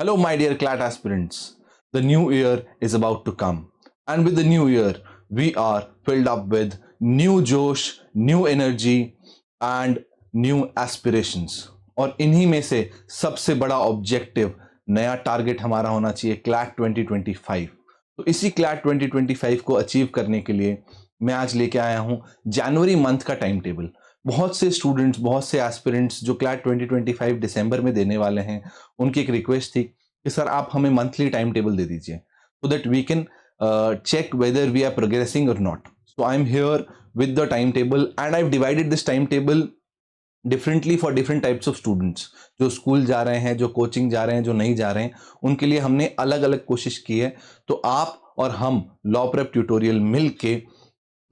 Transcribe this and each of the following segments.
Hello, my dear CLAT aspirants. The new year is about to come. And with the new year, we are filled up with new josh, new energy and new aspirations. और इन्हीं में से सबसे बड़ा objective, नया target हमारा होना चाहिए क्लैट 2025। तो इसी क्लैट 2025 को अचीव करने के लिए मैं आज लेके आया हूं जनवरी मंथ का टाइम टेबल। बहुत से स्टूडेंट्स, बहुत से एस्पिरेंट्स जो क्लैट 2025 दिसंबर में देने वाले हैं, उनकी एक रिक्वेस्ट थी कि सर आप हमें मंथली टाइम टेबल दे दीजिए so that we can check whether we are progressing or not. So I'm here with the timetable and I've divided this timetable differently for different types of students. जो school जा रहे हैं, जो coaching जा रहे हैं, जो नहीं जा रहे हैं, उनके लिए हमने अलग अलग कोशिश की है। तो आप और हम लॉ प्रेप ट्यूटोरियल मिल के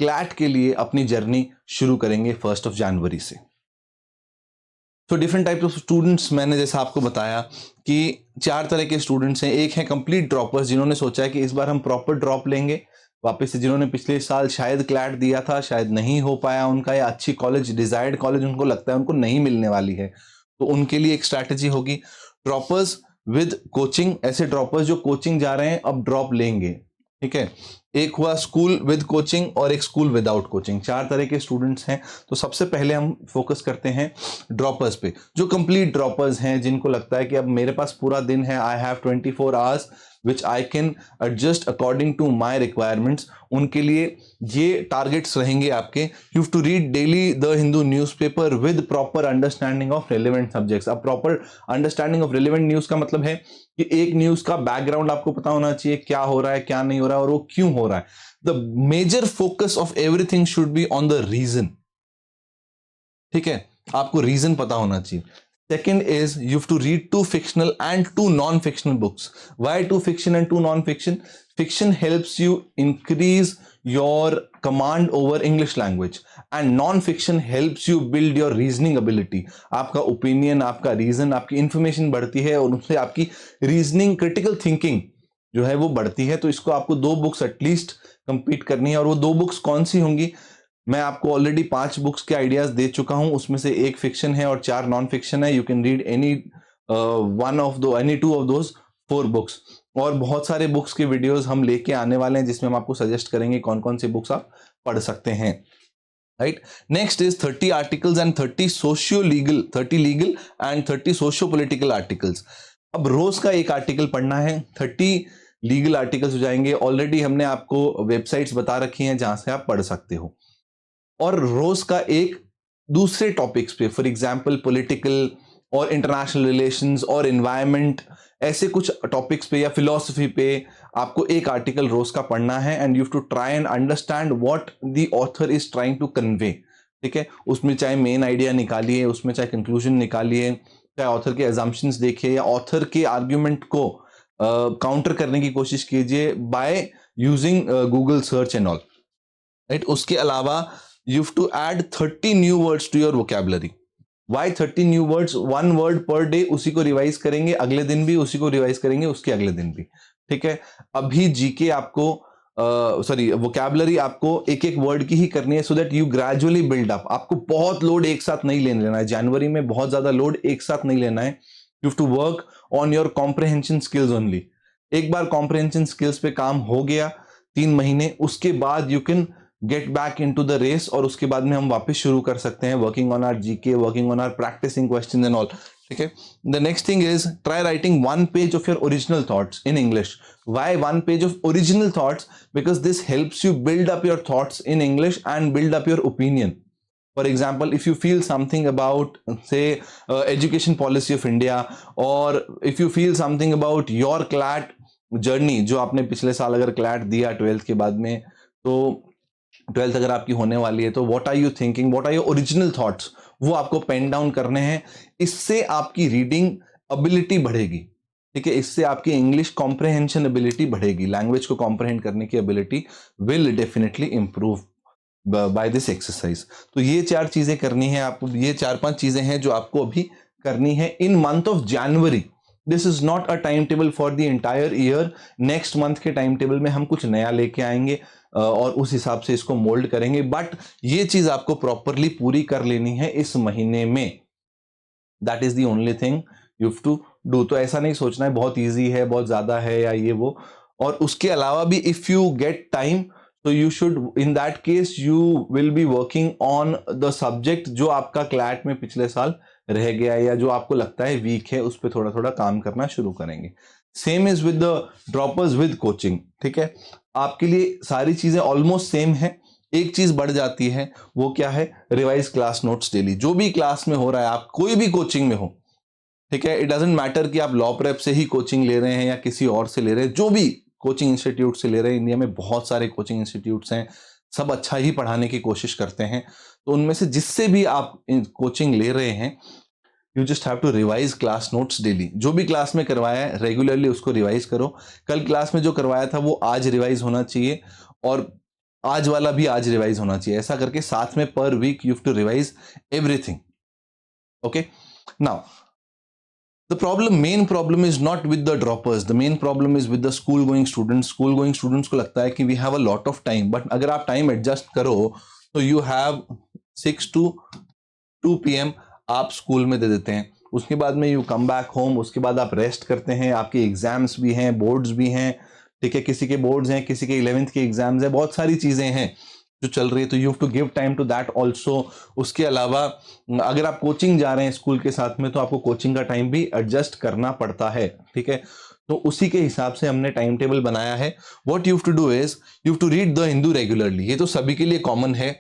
क्लैट के लिए अपनी जर्नी शुरू करेंगे 1 जनवरी से। तो डिफरेंट टाइप्स ऑफ स्टूडेंट्स, मैंने जैसा आपको बताया कि 4 तरह के स्टूडेंट्स हैं। एक है कंप्लीट ड्रॉपर्स, जिन्होंने सोचा है कि इस बार हम प्रॉपर ड्रॉप लेंगे वापस से, जिन्होंने पिछले साल शायद क्लैट दिया था, शायद नहीं हो पाया उनका, या अच्छी कॉलेज, डिजायर्ड कॉलेज उनको लगता है उनको नहीं मिलने वाली है, तो उनके लिए एक स्ट्रैटेजी होगी ड्रॉपर्स विद कोचिंग। ऐसे ड्रॉपर्स जो कोचिंग जा रहे हैं अब ड्रॉप लेंगे, ठीक है। एक हुआ स्कूल विद कोचिंग और एक स्कूल विदाउट कोचिंग। 4 तरह के स्टूडेंट्स हैं। तो सबसे पहले हम फोकस करते हैं ड्रॉपर्स पे, जो कंप्लीट ड्रॉपर्स हैं, जिनको लगता है कि अब मेरे पास पूरा दिन है, I have 24 hours which I can adjust according to my requirements. उनके लिए ये टारगेट्स रहेंगे आपके। You have to read daily the Hindu newspaper with proper understanding of relevant subjects. अब proper understanding of relevant news का मतलब है कि एक न्यूज का बैकग्राउंड आपको पता होना चाहिए, क्या हो रहा है, क्या नहीं हो रहा है और वो क्यों हो रहा है। The major focus of everything should be on the region, ठीक है, आपको रीजन पता होना चाहिए। Second is you have to read 2 fictional and 2 non-fictional books. Why 2 fiction and 2 non-fiction? Fiction helps you increase your command over English language and non-fiction helps you build your reasoning ability. आपका opinion, आपका reason, आपकी information बढ़ती है और उससे आपकी reasoning, critical thinking जो है वो बढ़ती है। तो इसको आपको 2 बुक्स एटलीस्ट कंप्लीट करनी है। और वो 2 बुक्स कौन सी होंगी? मैं आपको ऑलरेडी 5 बुक्स के आइडियाज दे चुका हूं, उसमें से 1 फिक्शन है और 4 नॉन फिक्शन है। You can read any 2 of those 4 books. और बहुत सारे बुक्स के वीडियोस हम लेके आने वाले हैं जिसमें हम आपको सजेस्ट करेंगे कौन कौन सी बुक्स आप पढ़ सकते हैं, right. Next is 30 articles and 30 socio legal, 30 legal and 30 socio political articles. अब रोज का एक आर्टिकल पढ़ना है, 30 लीगल आर्टिकल्स हो जाएंगे। ऑलरेडी हमने आपको वेबसाइट्स बता रखी हैं जहां से आप पढ़ सकते हो। और रोज का एक दूसरे टॉपिक्स पे, फॉर एग्जांपल पॉलिटिकल और इंटरनेशनल रिलेशंस और एनवायरनमेंट, ऐसे कुछ टॉपिक्स पे या फिलॉसफी पे आपको एक आर्टिकल रोज का पढ़ना है। And you have to try and understand what the author is trying to convey, ठीक है। उसमें चाहे मेन आइडिया निकालिए, उसमें चाहे कंक्लूजन निकालिए, चाहे ऑथर के एजम्पशंस देखिए या ऑथर के आर्ग्यूमेंट को काउंटर करने की कोशिश कीजिए by using Google search and all, right. उसके अलावा you have to add 30 new words to your vocabulary. Why 30 new words? 1 word per day, उसी को रिवाइज करेंगे अगले दिन भी, उसी को रिवाइज करेंगे उसके अगले दिन भी, ठीक है। अभी जीके आपको वोकैबुलरी आपको एक एक वर्ड की ही करनी है, so that you gradually build up. आपको बहुत लोड एक साथ नहीं लेना है, जनवरी में बहुत ज्यादा लोड एक साथ नहीं लेना है। You have to work on your comprehension skills only. एक बार कॉम्प्रिहेंशन स्किल्स पे काम हो गया 3 महीने, उसके बाद you can get back into the race, और उसके बाद में हम वापस शुरू कर सकते हैं working on our GK, working on our practicing questions and all, ठीक है। The next thing is try writing 1 page of your original thoughts in English. Why 1 page of original thoughts? Because this helps you build up your thoughts in English and build up your opinion. For example, if you feel something about, say, education policy of India, or if you feel something about your CLAT journey, जो आपने पिछले साल अगर CLAT दिया 12th के बाद में, तो 12th अगर आपकी होने वाली है, तो what are you thinking, what are your original thoughts, वो आपको पेन डाउन करने हैं। इससे आपकी रीडिंग एबिलिटी बढ़ेगी, ठीक है। इससे आपकी इंग्लिश कॉम्प्रिहेंशन एबिलिटी बढ़ेगी, लैंग्वेज को कॉम्प्रिहेंड करने की ability will definitely improve by this exercise. तो ये 4 चीजें करनी है आपको, ये 4-5 चीजें हैं जो आपको अभी करनी है इन month of January. This is not a time table for the entire year. Next month के टाइम टेबल में हम कुछ नया लेके आएंगे और उस हिसाब से इसको मोल्ड करेंगे, बट ये चीज आपको प्रॉपरली पूरी कर लेनी है इस महीने में। That is the only thing you have to do. तो ऐसा नहीं सोचना है बहुत ईजी है, बहुत ज्यादा है या ये वो। और उसके अलावा भी इफ यू गेट टाइम तो you should, in that case you will be working on the subject जो आपका क्लैट में पिछले साल रह गया या जो आपको लगता है वीक है, उस पर थोड़ा थोड़ा काम करना शुरू करेंगे। Same is with the droppers with coaching. ठीक है, आपके लिए सारी चीजें ऑलमोस्ट सेम है, एक चीज बढ़ जाती है, वो क्या है? Revise class notes daily. जो भी क्लास में हो रहा है, आप कोई भी कोचिंग में हो, ठीक है, इट डजेंट मैटर कि आप लॉ प्रेप से ही कोचिंग ले रहे हैं या किसी और से ले रहे हैं, जो भी कोचिंग इंस्टीट्यूट से ले रहे हैं, इंडिया में बहुत सारे कोचिंग इंस्टीट्यूट्स हैं, सब अच्छा ही पढ़ाने की कोशिश करते हैं। तो उनमें से जिससे भी आप कोचिंग ले रहे हैं, you just have to revise class notes daily. जो भी क्लास में करवाया है रेगुलरली उसको रिवाइज करो। कल क्लास में जो करवाया था वो आज रिवाइज होना चाहिए, और आज वाला भी आज रिवाइज होना चाहिए। ऐसा करके साथ में per week you have to revise everything. Okay, now main problem is not with the droppers, the main problem is with the school going students. School going students को लगता है कि we have a lot of time, but अगर आप time adjust करो तो you have 6 to 2 PM आप school में दे देते हैं। उसके बाद में यू कम बैक होम, उसके बाद आप रेस्ट करते हैं, आपके एग्जाम्स भी हैं, बोर्ड्स भी हैं, ठीक है, किसी के बोर्ड्स हैं, किसी के 11th के एग्जाम्स हैं, बहुत सारी चीजें हैं जो चल रही है, तो you have to give time to that also. उसके अलावा अगर आप कोचिंग जा रहे हैं स्कूल के साथ में, तो आपको कोचिंग का टाइम भी एडजस्ट करना पड़ता है। ठीक है, तो उसी के हिसाब से हमने टाइम टेबल बनाया है। What you have to do is you have to read the Hindu regularly. ये तो सभी के लिए कॉमन है,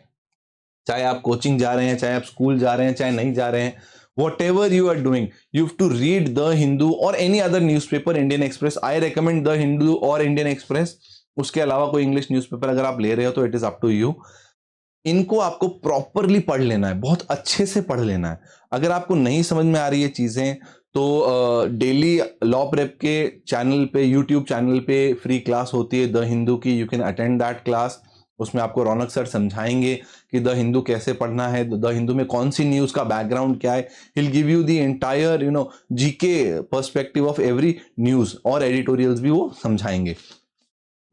चाहे आप कोचिंग जा रहे हैं, चाहे आप स्कूल जा रहे हैं, चाहे नहीं जा रहे हैं, whatever you are doing, you have to read the Hindu or any other newspaper, Indian Express. I recommend the Hindu or Indian Express. उसके अलावा कोई इंग्लिश न्यूज़पेपर अगर आप ले रहे हो तो it is up to you. इनको आपको प्रॉपरली पढ़ लेना है, बहुत अच्छे से पढ़ लेना है। अगर आपको नहीं समझ में आ रही है चीजें तो डेली लॉ प्रेप के चैनल पे, यूट्यूब चैनल पे फ्री क्लास होती है द हिंदू की, you can attend that class. उसमें आपको रौनक सर समझाएंगे कि द हिंदू कैसे पढ़ना है, द हिंदू में कौन सी न्यूज का बैकग्राउंड क्या है। He'll give you the entire GK perspective of every news, और एडिटोरियल्स भी वो समझाएंगे।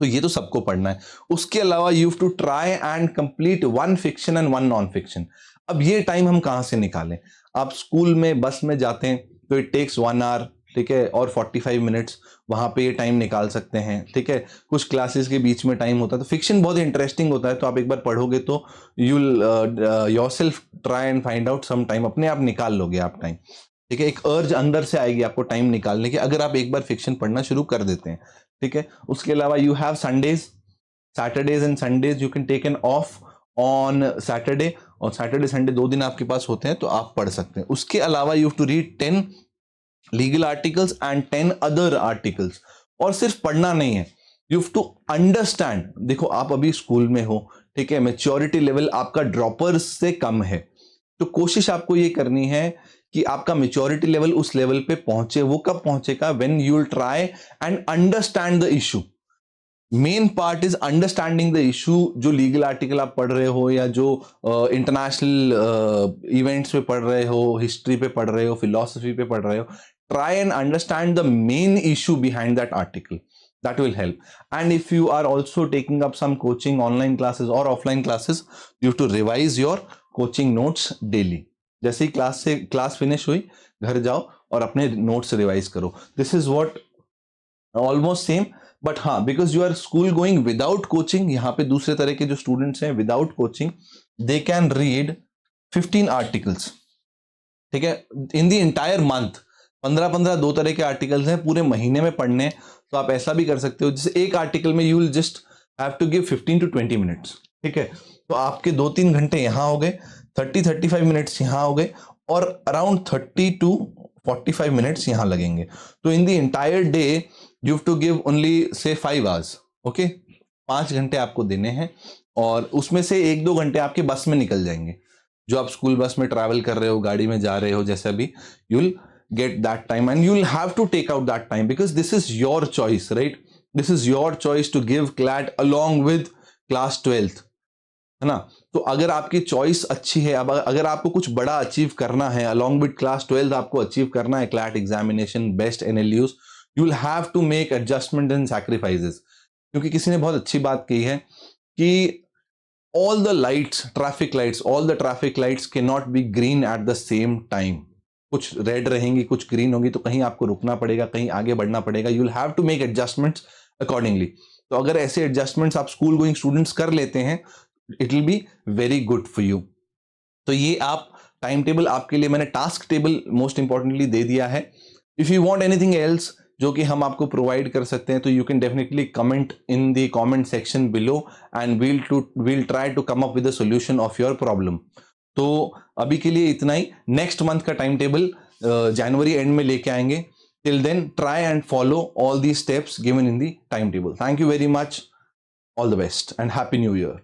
तो ये तो सबको पढ़ना है। उसके अलावा you have to try and complete 1 fiction and 1 non fiction. अब ये टाइम हम कहां से निकालें? आप स्कूल में बस में जाते हैं तो इट टेक्स 1 आवर, ठीक है, और 45 मिनट्स वहां पे ये टाइम निकाल सकते हैं। ठीक है, कुछ क्लासेस के बीच में टाइम होता है, तो फिक्शन बहुत इंटरेस्टिंग होता है, तो आप एक बार पढ़ोगे तो you'll yourself try and find out some time, अपने आप निकाल लोगे आप टाइम। ठीक है, एक अर्ज अंदर से आएगी आपको टाइम निकालने की, अगर आप एक बार फिक्शन पढ़ना शुरू कर देते हैं। ठीक है, उसके अलावा you have Sundays, Saturdays and Sundays you can take an off on Saturday, और सैटरडे संडे 2 दिन आपके पास होते हैं तो आप पढ़ सकते हैं। उसके अलावा you have to read 10 legal articles and 10 other articles. और सिर्फ पढ़ना नहीं है, यू हैव टू अंडरस्टैंड। देखो आप अभी स्कूल में हो, ठीक है, मैच्योरिटी लेवल आपका ड्रॉपर्स से कम है, तो कोशिश आपको ये करनी है कि आपका मेच्योरिटी लेवल उस लेवल पे पहुंचे। वो कब पहुंचेगा? When you will try and understand the issue. Main part is understanding the issue. जो लीगल आर्टिकल आप पढ़ रहे हो या जो इंटरनेशनल इवेंट्स पे पढ़ रहे हो, हिस्ट्री पे पढ़ रहे हो, फिलोसफी पे पढ़ रहे हो, try and understand the main issue behind that article. That will help. And if you are also taking up some coaching, online classes or offline classes, you have to revise your coaching notes daily. जैसे ही class finish हुई, घर जाओ और अपने notes revise करो। This is what almost same, but हाँ, because you are school going without coaching, यहाँ पे दूसरे तरह के जो स्टूडेंट्स हैं without coaching, they can read 15 articles. ठीक है, इन द इंटायर मंथ 15-15 दो तरह के आर्टिकल्स हैं पूरे महीने में पढ़ने। तो आप ऐसा भी कर सकते हो, जैसे एक आर्टिकल में you will just have to give 15 to 20 minutes. ठीक है, तो आपके 2-3 घंटे यहां हो गए, 30-35 मिनट्स यहां हो गए, और अराउंड 30 to 45 मिनट्स यहां लगेंगे। तो in the entire day you have to give only से 5 आवर्स। ओके, 5 घंटे आपको देने हैं, और उसमें से 1-2 घंटे आपके बस में निकल जाएंगे। जो आप स्कूल बस में ट्रैवल कर रहे हो, गाड़ी में जा रहे हो, जैसा भी, you will get that time and you will have to take out that time because this is your choice, right? This is your choice to give CLAT along with class 12th, है ना? तो अगर आपकी choice अच्छी है, अब अगर आपको कुछ बड़ा अचीव करना है, along with class 12th आपको अचीव करना है CLAT examination, best NLUs, you will have to make adjustment and sacrifices। क्योंकि किसी ने बहुत अच्छी बात कही है कि all the lights, traffic lights, all the traffic lights cannot be green at the same time। कुछ रेड रहेंगी, कुछ ग्रीन होंगी, तो कहीं आपको रुकना पड़ेगा, कहीं आगे बढ़ना पड़ेगा. You will have to make adjustments accordingly. तो अगर ऐसे एडजस्टमेंट्स आप स्कूल गोइंग स्टूडेंट्स कर लेते हैं, it will be very good for you. तो ये आप टाइम टेबल आपके लिए मैंने टास्क टेबल मोस्ट इंपॉर्टेंटली दे दिया है. If you want anything else जो कि हम आपको प्रोवाइड कर सकते हैं, तो you can definitely comment in the comment section below and we'll try to come up with the solution of your problem. तो अभी के लिए इतना ही. नेक्स्ट मंथ का टाइम टेबल जनवरी एंड में लेके आएंगे. Till then try and follow all the steps given in the time table. Thank you very much. All the best and happy new year.